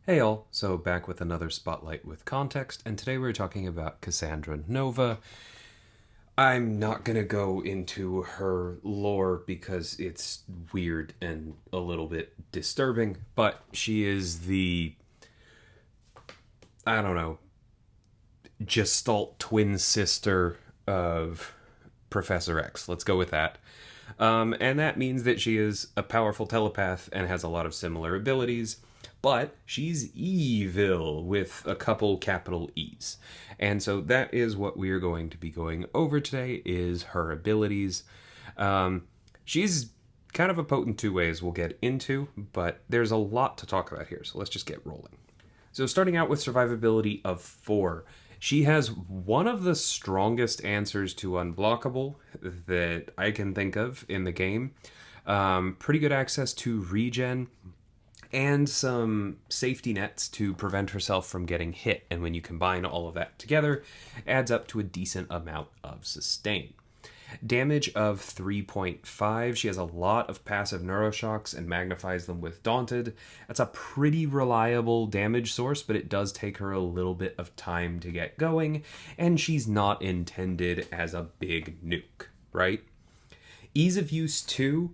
Hey all, so back with another Spotlight with Context, and today we're talking about Cassandra Nova. I'm not gonna go into her lore because it's weird and a little bit disturbing, but she is the, I don't know, Gestalt twin sister of Professor X. Let's go with that. And that means that she is a powerful telepath and has a lot of similar abilities, but she's evil with a couple capital E's. And so that is what we're going to be going over today is her abilities. She's kind of a potent two ways we'll get into, but there's a lot to talk about here, so let's just get rolling. So starting out with survivability of 4. She has one of the strongest answers to unblockable that I can think of in the game. Pretty good access to regen and some safety nets to prevent herself from getting hit. And when you combine all of that together, it adds up to a decent amount of sustain. Damage of 3.5. She has a lot of passive neuroshocks and magnifies them with Daunted. That's a pretty reliable damage source, but it does take her a little bit of time to get going, and she's not intended as a big nuke, right? Ease of use 2.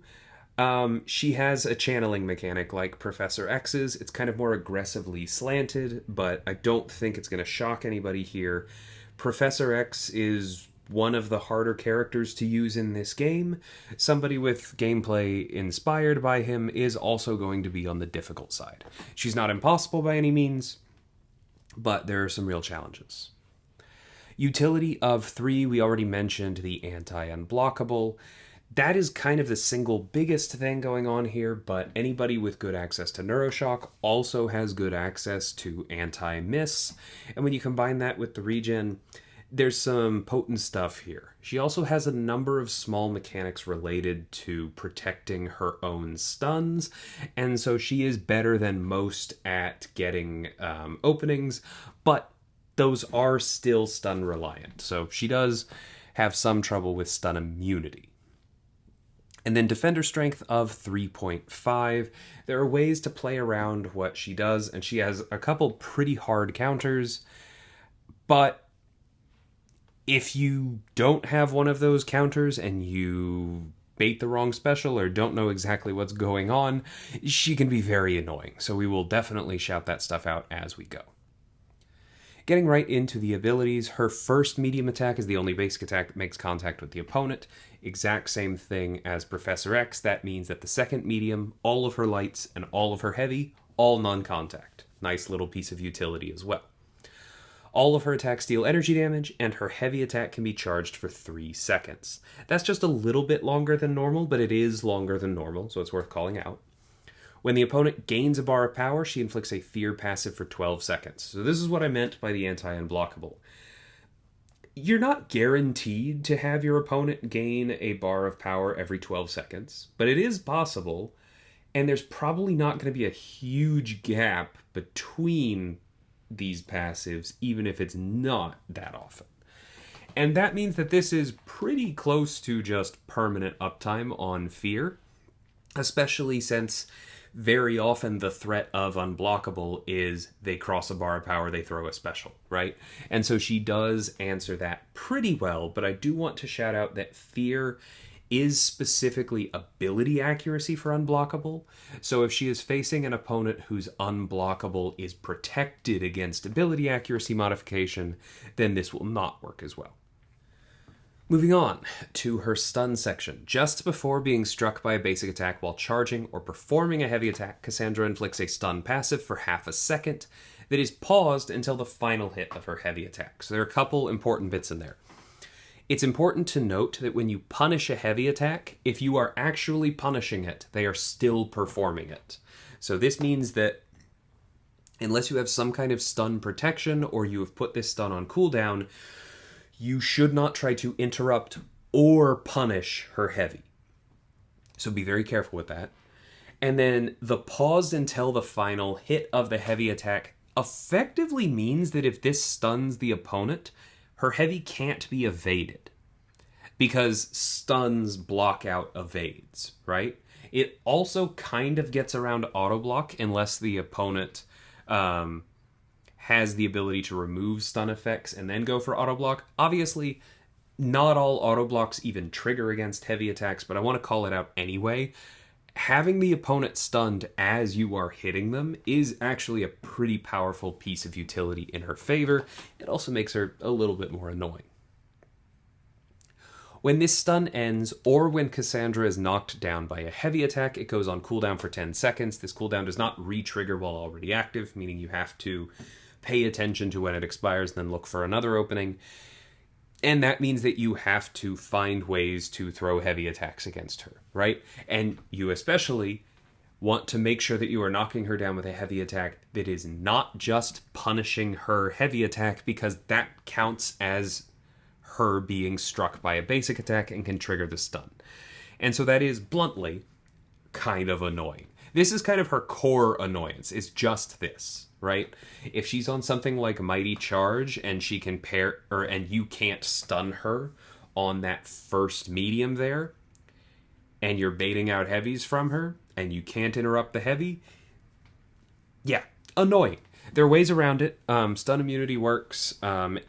She has a channeling mechanic like Professor X's. It's kind of more aggressively slanted, but I don't think it's going to shock anybody here. Professor X is one of the harder characters to use in this game. Somebody with gameplay inspired by him is also going to be on the difficult side. She's not impossible by any means, but there are some real challenges. Utility of 3, we already mentioned the anti-unblockable. That is kind of the single biggest thing going on here, but anybody with good access to Neuroshock also has good access to anti-miss. And when you combine that with the regen, there's some potent stuff here. She also has a number of small mechanics related to protecting her own stuns, and so she is better than most at getting openings, but those are still stun reliant, so she does have some trouble with stun immunity. And then defender strength of 3.5. There are ways to play around what she does, and she has a couple pretty hard counters, but if you don't have one of those counters and you bait the wrong special or don't know exactly what's going on, she can be very annoying. So we will definitely shout that stuff out as we go. Getting right into the abilities, her first medium attack is the only basic attack that makes contact with the opponent. Exact same thing as Professor X. That means that the second medium, all of her lights, and all of her heavy, all non-contact. Nice little piece of utility as well. All of her attacks deal energy damage, and her heavy attack can be charged for 3 seconds. That's just a little bit longer than normal, but it is longer than normal, so it's worth calling out. When the opponent gains a bar of power, she inflicts a fear passive for 12 seconds. So this is what I meant by the anti-unblockable. You're not guaranteed to have your opponent gain a bar of power every 12 seconds, but it is possible, and there's probably not going to be a huge gap between these passives, even if it's not that often. And that means that this is pretty close to just permanent uptime on fear, especially since very often the threat of unblockable is they cross a bar of power, they throw a special, right? And so she does answer that pretty well, but I do want to shout out that fear is specifically ability accuracy for unblockable. So if she is facing an opponent whose unblockable is protected against ability accuracy modification, then this will not work as well. Moving on to her stun section. Just before being struck by a basic attack while charging or performing a heavy attack, Cassandra inflicts a stun passive for half a second that is paused until the final hit of her heavy attack. So there are a couple important bits in there. It's important to note that when you punish a heavy attack, if you are actually punishing it, they are still performing it. So this means that unless you have some kind of stun protection or you have put this stun on cooldown, you should not try to interrupt or punish her heavy. So be very careful with that. And then the pause until the final hit of the heavy attack effectively means that if this stuns the opponent, her heavy can't be evaded, because stuns block out evades, right? It also kind of gets around auto block unless the opponent has the ability to remove stun effects and then go for auto block. Obviously, not all auto blocks even trigger against heavy attacks, but I want to call it out anyway. Having the opponent stunned as you are hitting them is actually a pretty powerful piece of utility in her favor. It also makes her a little bit more annoying. When this stun ends, or when Cassandra is knocked down by a heavy attack, it goes on cooldown for 10 seconds. This cooldown does not re-trigger while already active, meaning you have to pay attention to when it expires, then look for another opening. And that means that you have to find ways to throw heavy attacks against her, right? And you especially want to make sure that you are knocking her down with a heavy attack that is not just punishing her heavy attack, because that counts as her being struck by a basic attack and can trigger the stun. And so that is, bluntly, kind of annoying. This is kind of her core annoyance, is just this, right? If she's on something like Mighty Charge and she can and you can't stun her on that first medium there, and you're baiting out heavies from her, and you can't interrupt the heavy, yeah, annoying. There are ways around it. Stun immunity works.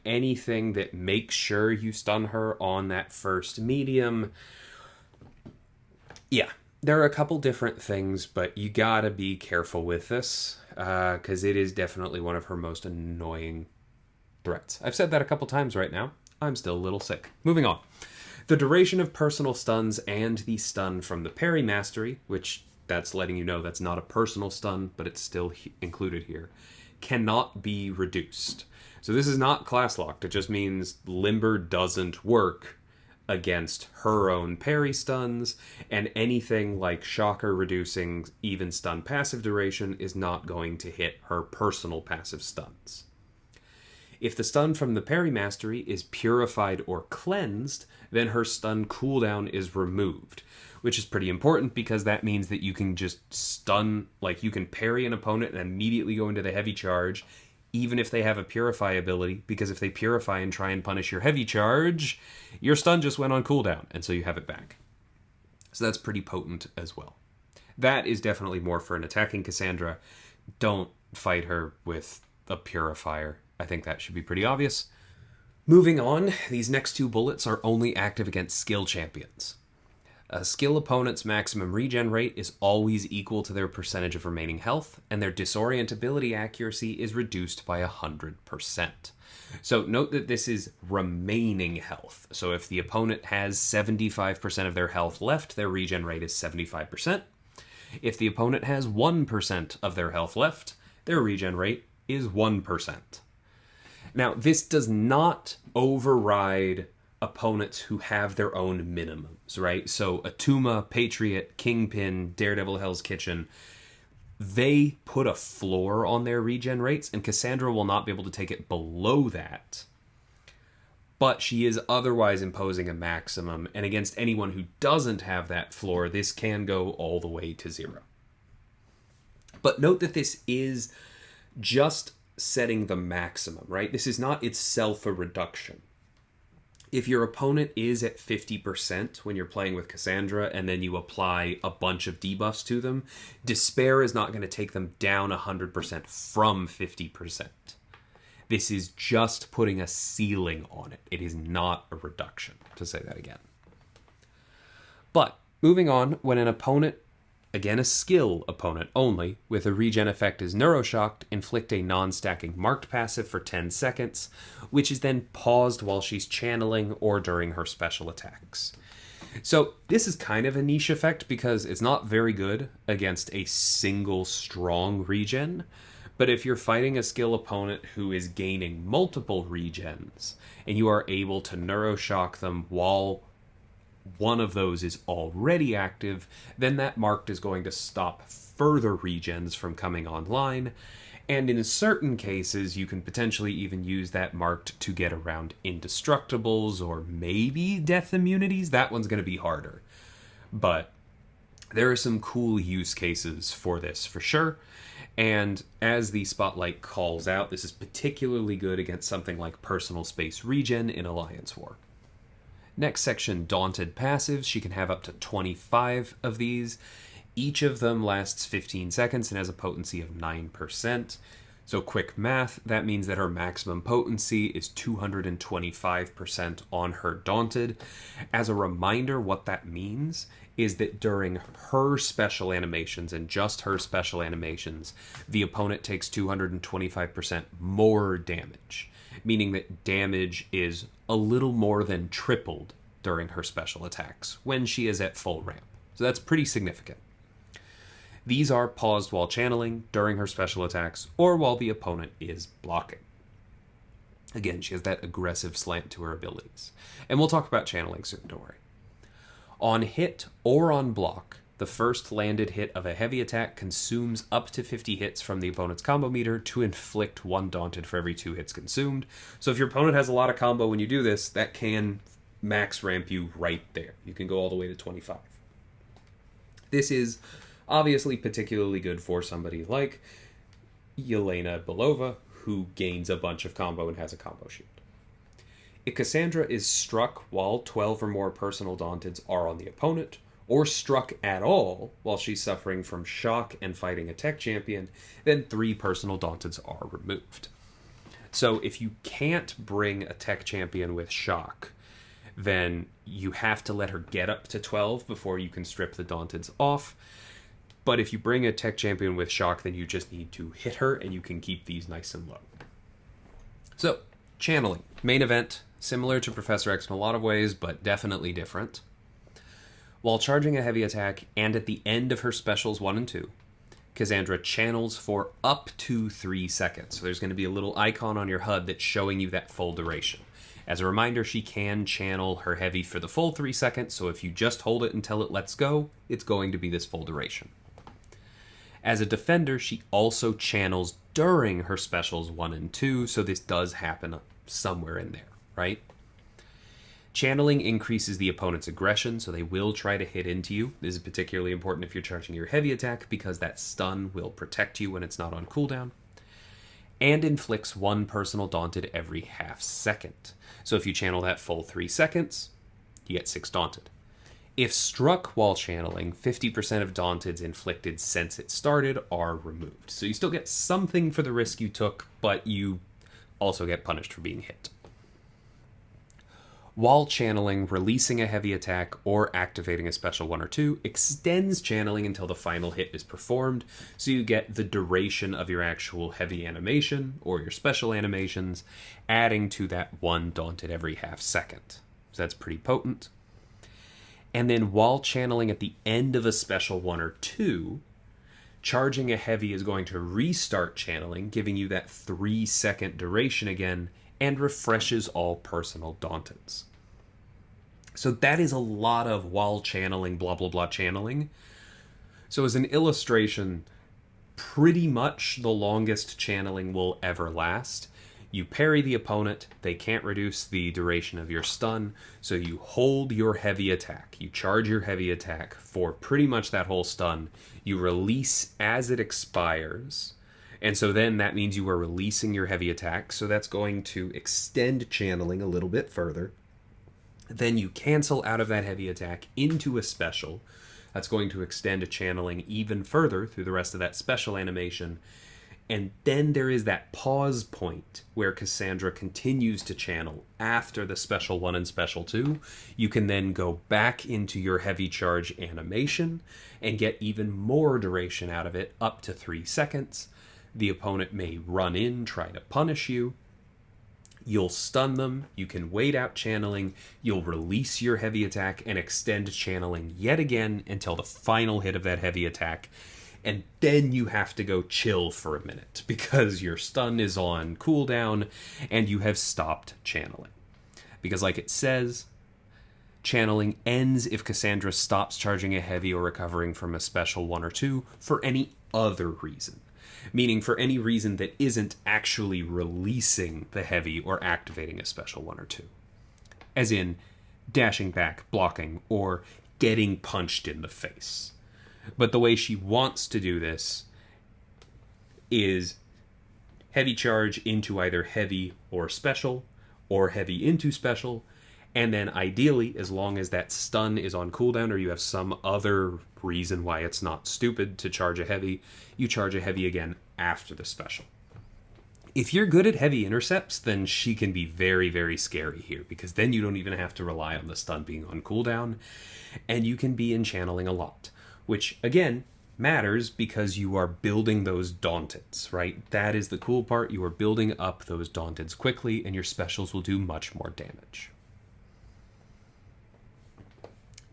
Anything that makes sure you stun her on that first medium. Yeah, there are a couple different things, but you gotta be careful with this, because it is definitely one of her most annoying threats. I've said that a couple times right now. I'm still a little sick. Moving on. The duration of personal stuns and the stun from the parry mastery, which that's letting you know that's not a personal stun, but it's still included here, cannot be reduced. So this is not class locked. It just means Limber doesn't work against her own parry stuns, and anything like Shocker reducing even stun passive duration is not going to hit her personal passive stuns. If the stun from the parry mastery is purified or cleansed, then her stun cooldown is removed, which is pretty important because that means that you can just stun, like you can parry an opponent and immediately go into the heavy charge, even if they have a purify ability, because if they purify and try and punish your heavy charge, your stun just went on cooldown, and so you have it back. So that's pretty potent as well. That is definitely more for an attacking Cassandra. Don't fight her with a purifier. I think that should be pretty obvious. Moving on, these next two bullets are only active against skill champions. A skill opponent's maximum regen rate is always equal to their percentage of remaining health, and their disorientability accuracy is reduced by 100%. So note that this is remaining health. So if the opponent has 75% of their health left, their regen rate is 75%. If the opponent has 1% of their health left, their regen rate is 1%. Now, this does not override opponents who have their own minimums, right? So Atuma, Patriot, Kingpin, Daredevil Hell's Kitchen, they put a floor on their regen rates, and Cassandra will not be able to take it below that. But she is otherwise imposing a maximum, and against anyone who doesn't have that floor, this can go all the way to 0. But note that this is just setting the maximum, right? This is not itself a reduction. If your opponent is at 50% when you're playing with Cassandra and then you apply a bunch of debuffs to them, Despair is not going to take them down 100% from 50%. This is just putting a ceiling on it. It is not a reduction, to say that again. But, moving on, when an opponent, again a skill opponent only, with a regen effect is Neuroshocked, inflict a non-stacking marked passive for 10 seconds, which is then paused while she's channeling or during her special attacks. So this is kind of a niche effect because it's not very good against a single strong regen, but if you're fighting a skill opponent who is gaining multiple regens, and you are able to Neuroshock them while one of those is already active, then that marked is going to stop further regens from coming online, and in certain cases you can potentially even use that marked to get around indestructibles or maybe death immunities. That one's going to be harder, but there are some cool use cases for this for sure, and as the spotlight calls out, this is particularly good against something like personal space regen in Alliance War. Next section, Daunted Passives. She can have up to 25 of these. Each of them lasts 15 seconds and has a potency of 9%. So quick math, that means that her maximum potency is 225% on her Daunted. As a reminder, what that means is that during her special animations, and just her special animations, the opponent takes 225% more damage, meaning that damage is a little more than tripled during her special attacks when she is at full ramp. So that's pretty significant. These are paused while channeling, during her special attacks, or while the opponent is blocking. Again, she has that aggressive slant to her abilities. And we'll talk about channeling soon, don't worry. On hit or on block, the first landed hit of a heavy attack consumes up to 50 hits from the opponent's combo meter to inflict 1 Daunted for every 2 hits consumed. So if your opponent has a lot of combo when you do this, that can max ramp you right there. You can go all the way to 25. This is obviously particularly good for somebody like Yelena Belova, who gains a bunch of combo and has a combo shield. If Cassandra is struck while 12 or more personal Daunteds are on the opponent, or struck at all while she's suffering from shock and fighting a tech champion, then 3 personal Daunteds are removed. So if you can't bring a tech champion with shock, then you have to let her get up to 12 before you can strip the Daunteds off. But if you bring a tech champion with shock, then you just need to hit her, and you can keep these nice and low. So, channeling. Main event, similar to Professor X in a lot of ways, but definitely different. While charging a heavy attack, and at the end of her specials 1 and 2, Cassandra channels for up to 3 seconds. So there's going to be a little icon on your HUD that's showing you that full duration. As a reminder, she can channel her heavy for the full 3 seconds, so if you just hold it until it lets go, it's going to be this full duration. As a defender, she also channels during her specials 1 and 2, so this does happen somewhere in there, right? Channeling increases the opponent's aggression, so they will try to hit into you. This is particularly important if you're charging your heavy attack, because that stun will protect you when it's not on cooldown. And inflicts 1 personal Daunted every half second. So if you channel that full 3 seconds, you get 6 Daunted. If struck while channeling, 50% of Daunteds inflicted since it started are removed. So you still get something for the risk you took, but you also get punished for being hit. While channeling, releasing a heavy attack or activating a special 1 or 2 extends channeling until the final hit is performed, so you get the duration of your actual heavy animation or your special animations, adding to that 1 Daunted every half second. So that's pretty potent. And then while channeling at the end of a special 1 or 2, charging a heavy is going to restart channeling, giving you that 3-second duration again, and refreshes all personal Daunteds. So that is a lot of while channeling, blah blah blah channeling. So as an illustration, pretty much the longest channeling will ever last. You parry the opponent, they can't reduce the duration of your stun, so you hold your heavy attack. You charge your heavy attack for pretty much that whole stun. You release as it expires, and so then that means you are releasing your heavy attack, so that's going to extend channeling a little bit further. Then you cancel out of that heavy attack into a special. That's going to extend channeling even further through the rest of that special animation. And then there is that pause point where Cassandra continues to channel after the special 1 and special 2. You can then go back into your heavy charge animation and get even more duration out of it, up to 3 seconds. The opponent may run in, try to punish you. You'll stun them, you can wait out channeling, you'll release your heavy attack and extend channeling yet again until the final hit of that heavy attack. And then you have to go chill for a minute because your stun is on cooldown and you have stopped channeling. Because like it says, channeling ends if Cassandra stops charging a heavy or recovering from a special 1 or 2 for any other reason. Meaning for any reason that isn't actually releasing the heavy or activating a special 1 or 2. As in, dashing back, blocking, or getting punched in the face. But the way she wants to do this is heavy charge into either heavy or heavy into special, and then ideally, as long as that stun is on cooldown or you have some other reason why it's not stupid to charge a heavy, you charge a heavy again after the special. If you're good at heavy intercepts, then she can be very, very scary here, because then you don't even have to rely on the stun being on cooldown, and you can be in channeling a lot, which, again, matters because you are building those Daunteds, right? That is the cool part. You are building up those Daunteds quickly, and your specials will do much more damage.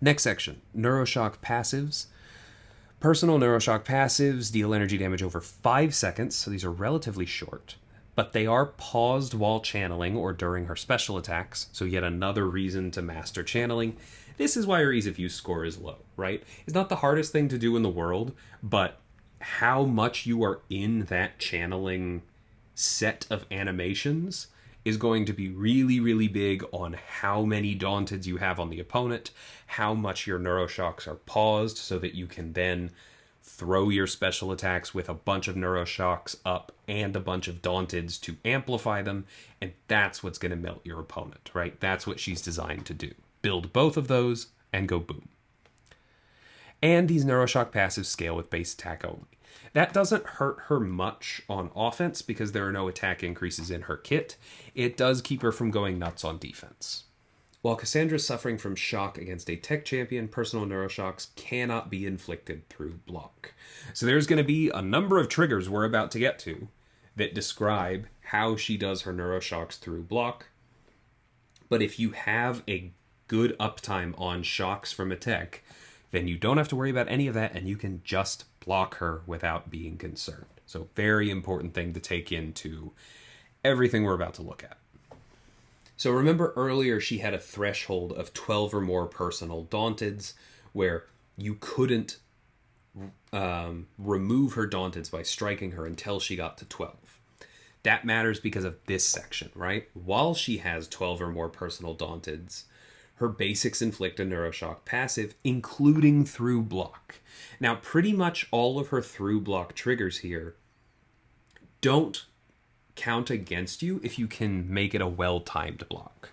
Next section, Neuroshock Passives. Personal Neuroshock Passives deal energy damage over 5 seconds, so these are relatively short, but they are paused while channeling or during her special attacks, so yet another reason to master channeling. This is why her ease of use score is low, right? It's not the hardest thing to do in the world, but how much you are in that channeling set of animations is going to be really, really big on how many Daunteds you have on the opponent, how much your Neuroshocks are paused so that you can then throw your special attacks with a bunch of Neuroshocks up and a bunch of Daunteds to amplify them, and that's what's going to melt your opponent, right? That's what she's designed to do. Build both of those and go boom. And these Neuroshock passives scale with base attack only. That doesn't hurt her much on offense because there are no attack increases in her kit. It does keep her from going nuts on defense. While Cassandra is suffering from shock against a tech champion, personal Neuroshocks cannot be inflicted through block. So there's going to be a number of triggers we're about to get to that describe how she does her Neuroshocks through block. But if you have a good uptime on shocks from a tech, then you don't have to worry about any of that, and you can just block her without being concerned. So very important thing to take into everything we're about to look at. So remember earlier she had a threshold of 12 or more personal Daunteds where you couldn't remove her Daunteds by striking her until she got to 12. That matters because of this section, right? While she has 12 or more personal Daunteds, her basics inflict a Neuroshock passive, including through block. Now, pretty much all of her through block triggers here don't count against you if you can make it a well-timed block.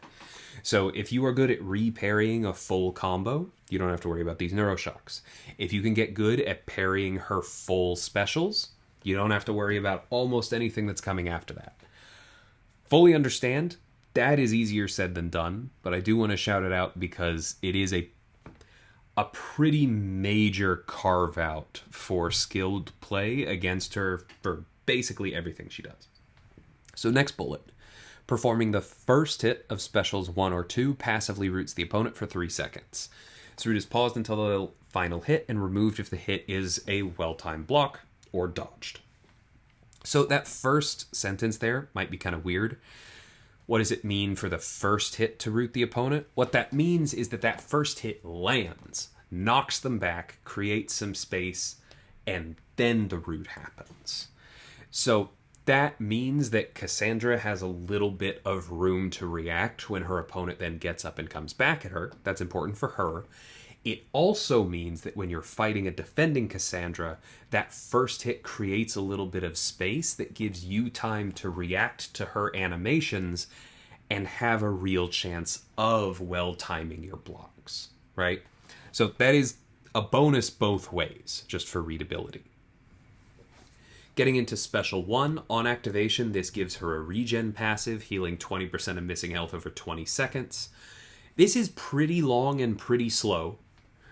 So if you are good at re-parrying a full combo, you don't have to worry about these Neuroshocks. If you can get good at parrying her full specials, you don't have to worry about almost anything that's coming after that. Fully understand, that is easier said than done, but I do want to shout it out because it is a pretty major carve-out for skilled play against her for basically everything she does. So next bullet. Performing the first hit of specials 1 or 2 passively roots the opponent for 3 seconds. This root is paused until the final hit and removed if the hit is a well-timed block or dodged. So that first sentence there might be kind of weird. What does it mean for the first hit to root the opponent? What that means is that that first hit lands, knocks them back, creates some space, and then the root happens. So that means that Cassandra has a little bit of room to react when her opponent then gets up and comes back at her. That's important for her. It also means that when you're fighting a defending Cassandra, that first hit creates a little bit of space that gives you time to react to her animations and have a real chance of well-timing your blocks, right? So that is a bonus both ways, just for readability. Getting into Special 1, on activation, this gives her a regen passive, healing 20% of missing health over 20 seconds. This is pretty long and pretty slow,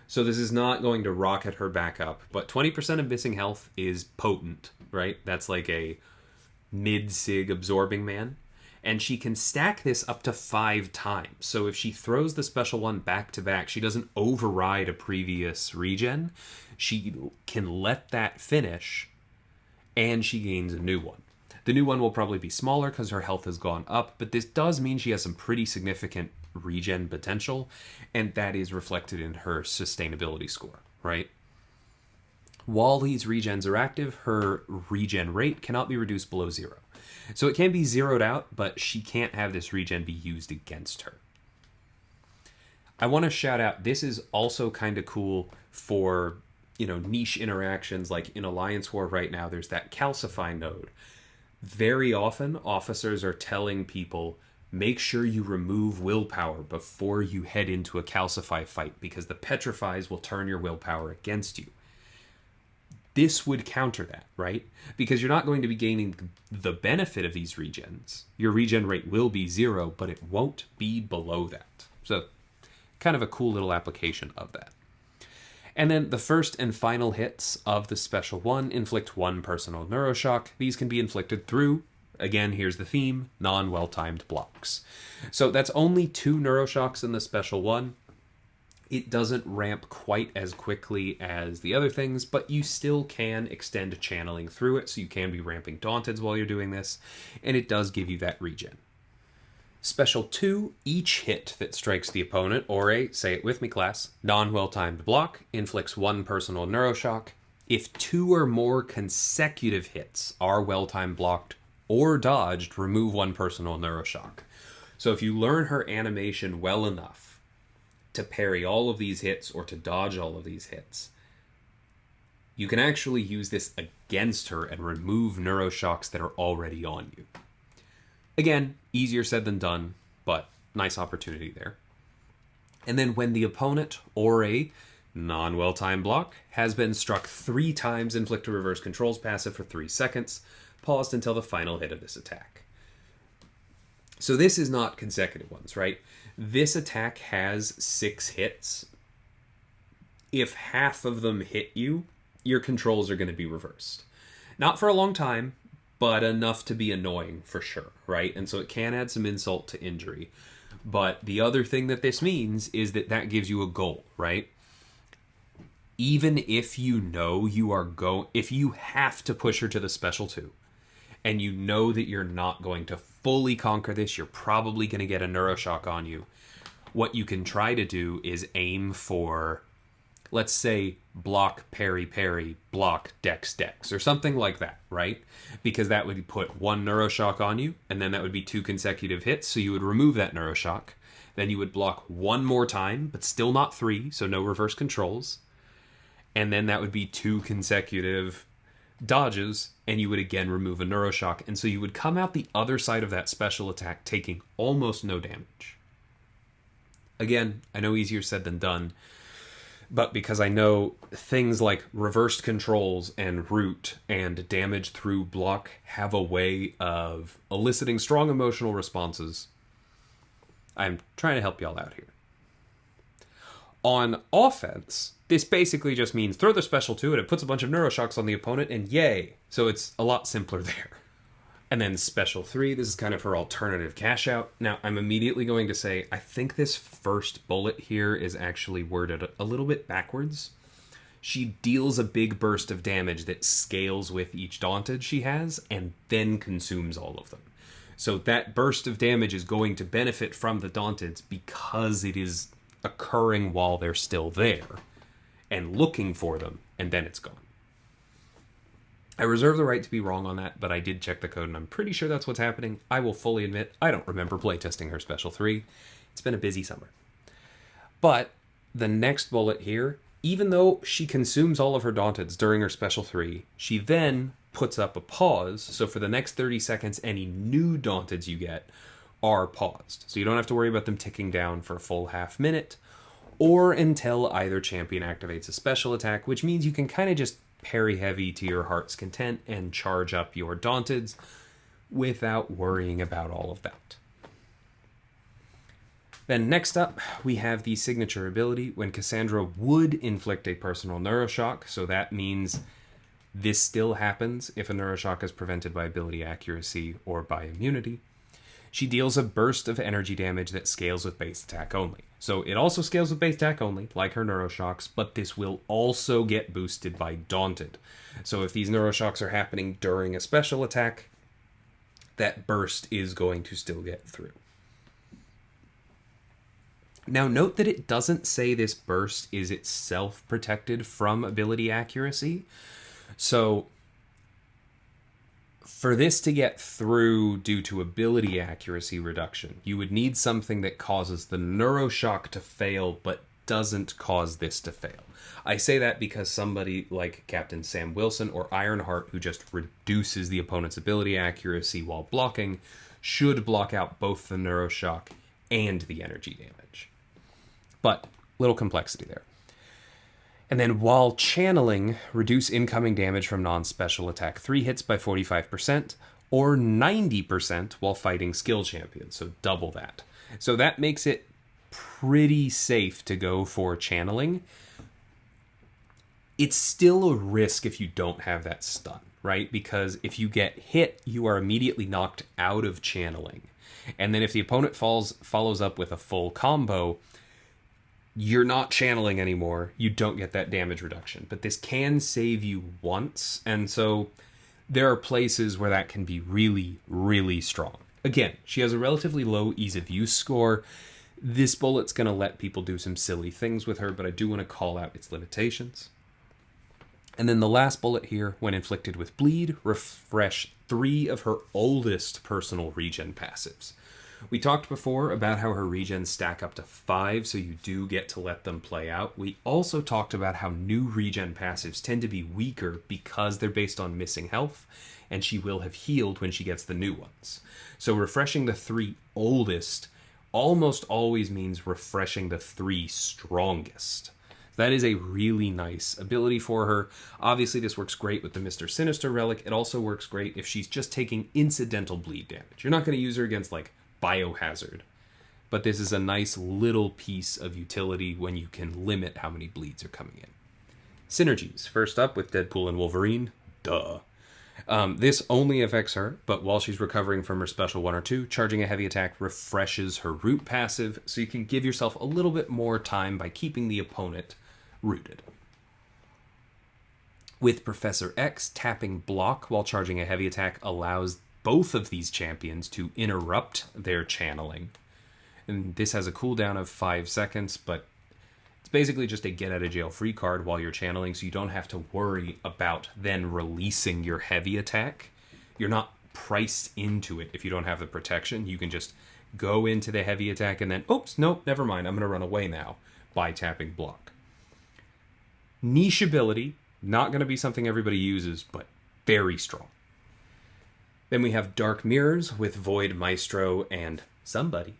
so this is not going to rocket her back up, but 20% of missing health is potent, right? That's like a mid-sig absorbing man. And she can stack this up to 5 times. So if she throws the Special 1 back to back, she doesn't override a previous regen. She can let that finish, and she gains a new one. The new one will probably be smaller because her health has gone up, but this does mean she has some pretty significant regen potential, and that is reflected in her sustainability score, right? While these regens are active, her regen rate cannot be reduced below 0. So it can be zeroed out, but she can't have this regen be used against her. I want to shout out, this is also kind of cool for, niche interactions. Like in Alliance War right now, there's that calcify node. Very often, officers are telling people, make sure you remove willpower before you head into a calcify fight, because the petrifies will turn your willpower against you. this would counter that, right? Because you're not going to be gaining the benefit of these regens. Your regen rate will be 0, but it won't be below that. So kind of a cool little application of that. And then the first and final hits of the special one inflict 1 personal neuroshock. These can be inflicted through, again, here's the theme, non-well-timed blocks. So that's only 2 neuroshocks in the special one. It doesn't ramp quite as quickly as the other things, but you still can extend channeling through it, so you can be ramping Daunteds while you're doing this, and it does give you that regen. Special 2, each hit that strikes the opponent, or a, say it with me class, non-well-timed block, inflicts 1 personal neuroshock. If 2 or more consecutive hits are well-timed blocked or dodged, remove 1 personal neuroshock. So if you learn her animation well enough to parry all of these hits or to dodge all of these hits, you can actually use this against her and remove neuroshocks that are already on you. Again, easier said than done, but nice opportunity there. And then when the opponent or a non-well-timed block has been struck 3 times, inflict a reverse controls passive for 3 seconds, paused until the final hit of this attack. So this is not consecutive ones, right? This attack has 6 hits. If half of them hit you, your controls are going to be reversed. Not for a long time, but enough to be annoying for sure, right? And so it can add some insult to injury. But the other thing that this means is that that gives you a goal, right? Even if you know you are if you have to push her to the special 2, and you know that you're not going to fully conquer this, you're probably going to get a neuroshock on you, what you can try to do is aim for, let's say, block, parry, parry, block, dex, dex, or something like that, right? Because that would put 1 neuroshock on you, and then that would be 2 consecutive hits, so you would remove that neuroshock. Then you would block 1 more time, but still not 3, so no reverse controls. And then that would be 2 consecutive dodges, and you would again remove a neuroshock, and so you would come out the other side of that special attack taking almost no damage. Again, I know easier said than done, but because I know things like reversed controls and root and damage through block have a way of eliciting strong emotional responses, I'm trying to help y'all out here. On offense, this basically just means throw the special 2 and it puts a bunch of neuroshocks on the opponent, and yay! So it's a lot simpler there. And then special 3, this is kind of her alternative cash out. Now, I'm immediately going to say, I think this first bullet here is actually worded a little bit backwards. She deals a big burst of damage that scales with each Daunted she has, and then consumes all of them. So that burst of damage is going to benefit from the Daunteds because it is occurring while they're still there and looking for them, and then it's gone. I reserve the right to be wrong on that, but I did check the code and I'm pretty sure that's what's happening. I will fully admit I don't remember playtesting her special 3. It's been a busy summer. But the next bullet here, even though she consumes all of her Daunteds during her special 3, she then puts up a pause, so for the next 30 seconds any new Daunteds you get are paused. So you don't have to worry about them ticking down for a full half minute, or until either champion activates a special attack, which means you can kind of just parry heavy to your heart's content and charge up your Daunteds without worrying about all of that. Then next up, we have the signature ability when Cassandra would inflict a personal neuroshock, so that means this still happens if a neuroshock is prevented by ability accuracy or by immunity. She deals a burst of energy damage that scales with base attack only. So it also scales with base attack only, like her neuroshocks, but this will also get boosted by Daunted. So if these neuroshocks are happening during a special attack, that burst is going to still get through. Now note that it doesn't say this burst is itself protected from ability accuracy. So for this to get through due to ability accuracy reduction, you would need something that causes the neuroshock to fail but doesn't cause this to fail. I say that because somebody like Captain Sam Wilson or Ironheart, who just reduces the opponent's ability accuracy while blocking, should block out both the neuroshock and the energy damage. But little complexity there. And then while channeling, reduce incoming damage from non-special attack 3 hits by 45%, or 90% while fighting skill champions, so double that. So that makes it pretty safe to go for channeling. It's still a risk if you don't have that stun, right? Because if you get hit, you are immediately knocked out of channeling. And then if the opponent follows up with a full combo, you're not channeling anymore. You don't get that damage reduction. But this can save you once, and so there are places where that can be really, really strong. Again, she has a relatively low ease of use score. This bullet's going to let people do some silly things with her, but I do want to call out its limitations. And then the last bullet here, when inflicted with bleed, refresh 3 of her oldest personal regen passives. We talked before about how her regens stack up to 5, so you do get to let them play out. We also talked about how new regen passives tend to be weaker because they're based on missing health, and she will have healed when she gets the new ones. So refreshing the 3 oldest almost always means refreshing the 3 strongest. That is a really nice ability for her. Obviously, this works great with the Mr. Sinister relic. It also works great if she's just taking incidental bleed damage. You're not going to use her against, like, Biohazard. But this is a nice little piece of utility when you can limit how many bleeds are coming in. Synergies. First up with Deadpool and Wolverine. Duh. This only affects her, but while she's recovering from her special 1 or 2, charging a heavy attack refreshes her root passive, so you can give yourself a little bit more time by keeping the opponent rooted. With Professor X, tapping block while charging a heavy attack allows both of these champions to interrupt their channeling. And this has a cooldown of 5 seconds, but it's basically just a get-out-of-jail-free card while you're channeling, so you don't have to worry about then releasing your heavy attack. You're not priced into it if you don't have the protection. You can just go into the heavy attack and then, oops, nope, never mind, I'm going to run away now by tapping block. Niche ability, not going to be something everybody uses, but very strong. Then we have Dark Mirrors with Void, Maestro, and somebody.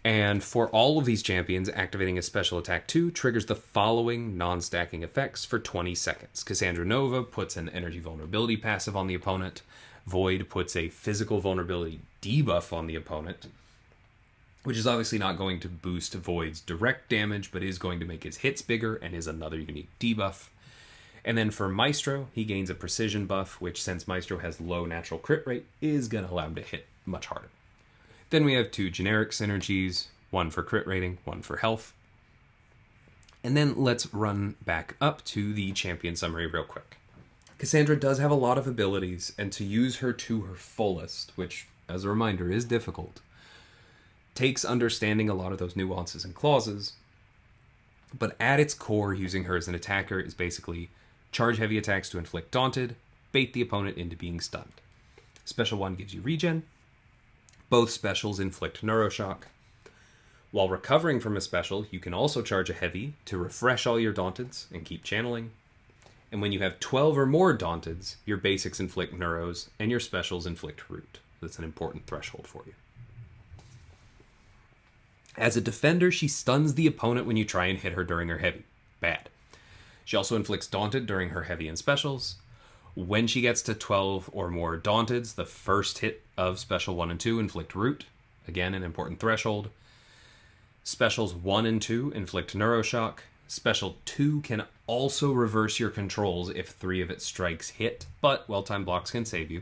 And for all of these champions, activating a special attack 2 triggers the following non-stacking effects for 20 seconds. Cassandra Nova puts an energy vulnerability passive on the opponent. Void puts a physical vulnerability debuff on the opponent, which is obviously not going to boost Void's direct damage, but is going to make his hits bigger and is another unique debuff. And then for Maestro, he gains a precision buff, which, since Maestro has low natural crit rate, is going to allow him to hit much harder. Then we have 2 generic synergies, 1 for crit rating, 1 for health. And then let's run back up to the champion summary real quick. Cassandra does have a lot of abilities, and to use her to her fullest, which, as a reminder, is difficult, takes understanding a lot of those nuances and clauses. But at its core, using her as an attacker is basically charge heavy attacks to inflict Daunted, bait the opponent into being stunned. Special 1 gives you regen. Both specials inflict Neuroshock. While recovering from a special, you can also charge a heavy to refresh all your Daunteds and keep channeling. And when you have 12 or more Daunteds, your basics inflict Neuros and your specials inflict Root. That's an important threshold for you. As a defender, she stuns the opponent when you try and hit her during her heavy. Bad. She also inflicts Daunted during her heavy and specials. When she gets to 12 or more Daunteds, the first hit of Special 1 and 2 inflict Root. Again, an important threshold. Specials 1 and 2 inflict Neuroshock. Special 2 can also reverse your controls if 3 of its strikes hit, but well-timed blocks can save you.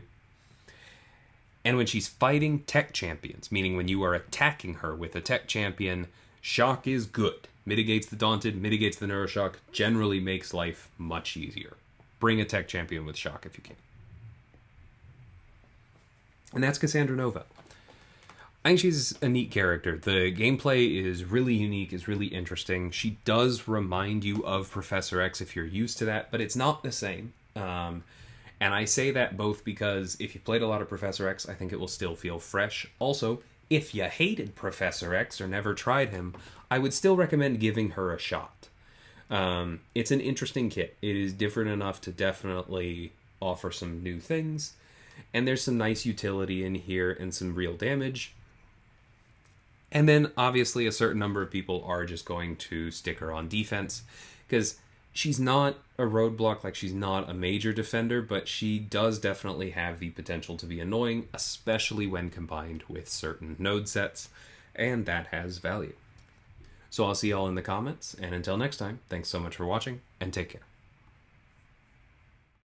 And when she's fighting tech champions, meaning when you are attacking her with a tech champion, Shock is good. Mitigates the Daunted, mitigates the Neuroshock, generally makes life much easier. Bring a tech champion with Shock if you can. And that's Cassandra Nova. I think she's a neat character. The gameplay is really unique, is really interesting. She does remind you of Professor X if you're used to that, but it's not the same. And I say that both because if you played a lot of Professor X, I think it will still feel fresh. Also, if you hated Professor X or never tried him, I would still recommend giving her a shot. It's an interesting kit. It is different enough to definitely offer some new things. And there's some nice utility in here and some real damage. And then, obviously, a certain number of people are just going to stick her on defense. because she's not a roadblock, like she's not a major defender, but she does definitely have the potential to be annoying, especially when combined with certain node sets, and that has value. So I'll see y'all in the comments, and until next time, thanks so much for watching, and take care.